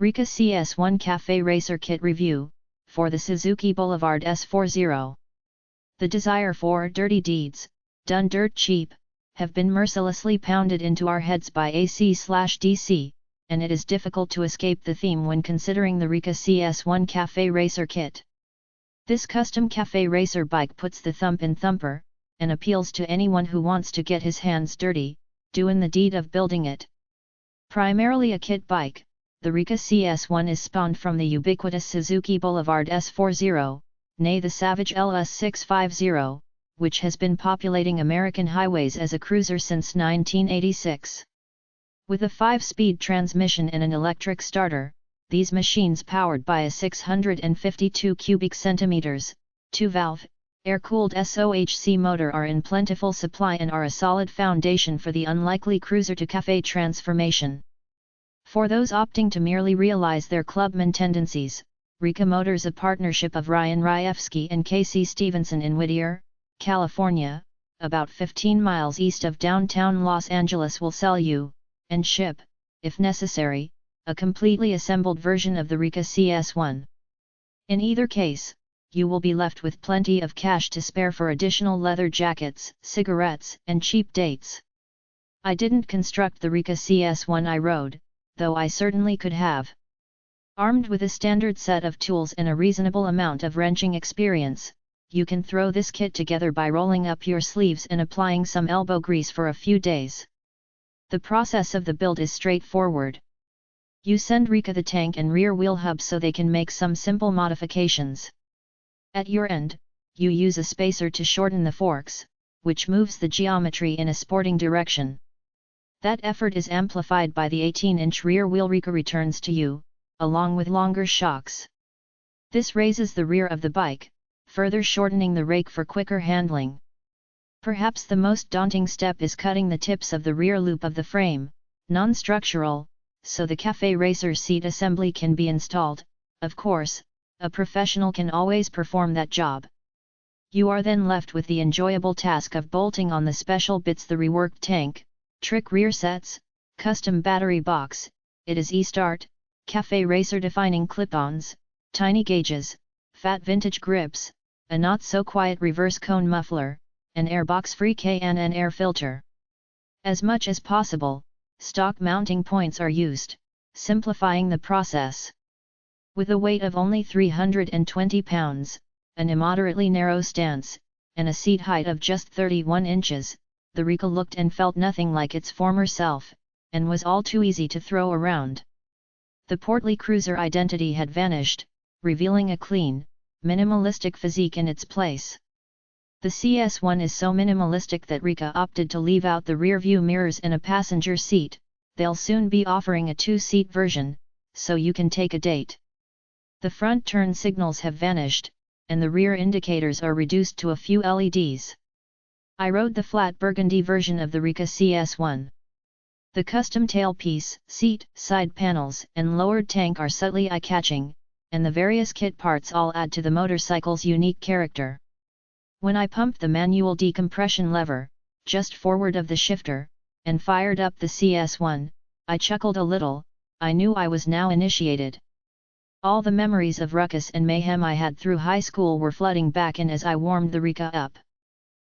Ryca CS-1 Cafe Racer Kit Review, for the Suzuki Boulevard S40. The desire for dirty deeds, done dirt cheap, have been mercilessly pounded into our heads by AC/DC, and it is difficult to escape the theme when considering the Ryca CS-1 Cafe Racer Kit. This custom cafe racer bike puts the thump in thumper, and appeals to anyone who wants to get his hands dirty, doing the deed of building it. Primarily a kit bike, the Ryca CS-1 is spawned from the ubiquitous Suzuki Boulevard S40, nay the Savage LS650, which has been populating American highways as a cruiser since 1986. With a 5-speed transmission and an electric starter, these machines powered by a 652 cubic centimeters, 2-valve, air-cooled SOHC motor are in plentiful supply and are a solid foundation for the unlikely cruiser-to-cafe transformation. For those opting to merely realize their clubman tendencies, Ryca Motors, a partnership of Ryan Ryefsky and Casey Stevenson in Whittier, California, about 15 miles east of downtown Los Angeles, will sell you, and ship, if necessary, a completely assembled version of the Ryca CS-1. In either case, you will be left with plenty of cash to spare for additional leather jackets, cigarettes, and cheap dates. I didn't construct the Ryca CS-1, I rode, though I certainly could have. Armed with a standard set of tools and a reasonable amount of wrenching experience, you can throw this kit together by rolling up your sleeves and applying some elbow grease for a few days. The process of the build is straightforward. You send Ryca the tank and rear wheel hub so they can make some simple modifications. At your end, you use a spacer to shorten the forks, which moves the geometry in a sporting direction. That effort is amplified by the 18-inch rear wheel Ryca returns to you, along with longer shocks. This raises the rear of the bike, further shortening the rake for quicker handling. Perhaps the most daunting step is cutting the tips of the rear loop of the frame, non-structural, so the cafe racer seat assembly can be installed. Of course, a professional can always perform that job. You are then left with the enjoyable task of bolting on the special bits: the reworked tank, trick rear sets, custom battery box, it is e-start, cafe racer defining clip-ons, tiny gauges, fat vintage grips, a not-so-quiet reverse cone muffler, an airbox-free can and air filter. As much as possible, stock mounting points are used, simplifying the process. With a weight of only 320 pounds, an immoderately narrow stance, and a seat height of just 31 inches, the Ryca looked and felt nothing like its former self, and was all too easy to throw around. The portly cruiser identity had vanished, revealing a clean, minimalistic physique in its place. The CS-1 is so minimalistic that Ryca opted to leave out the rear view mirrors in a passenger seat. They'll soon be offering a 2-seat version, so you can take a date. The front turn signals have vanished, and the rear indicators are reduced to a few LEDs. I rode the flat burgundy version of the Ryca CS-1. The custom tailpiece, seat, side panels, and lowered tank are subtly eye-catching, and the various kit parts all add to the motorcycle's unique character. When I pumped the manual decompression lever, just forward of the shifter, and fired up the CS-1, I chuckled a little. I knew I was now initiated. All the memories of ruckus and mayhem I had through high school were flooding back in as I warmed the Ryca up.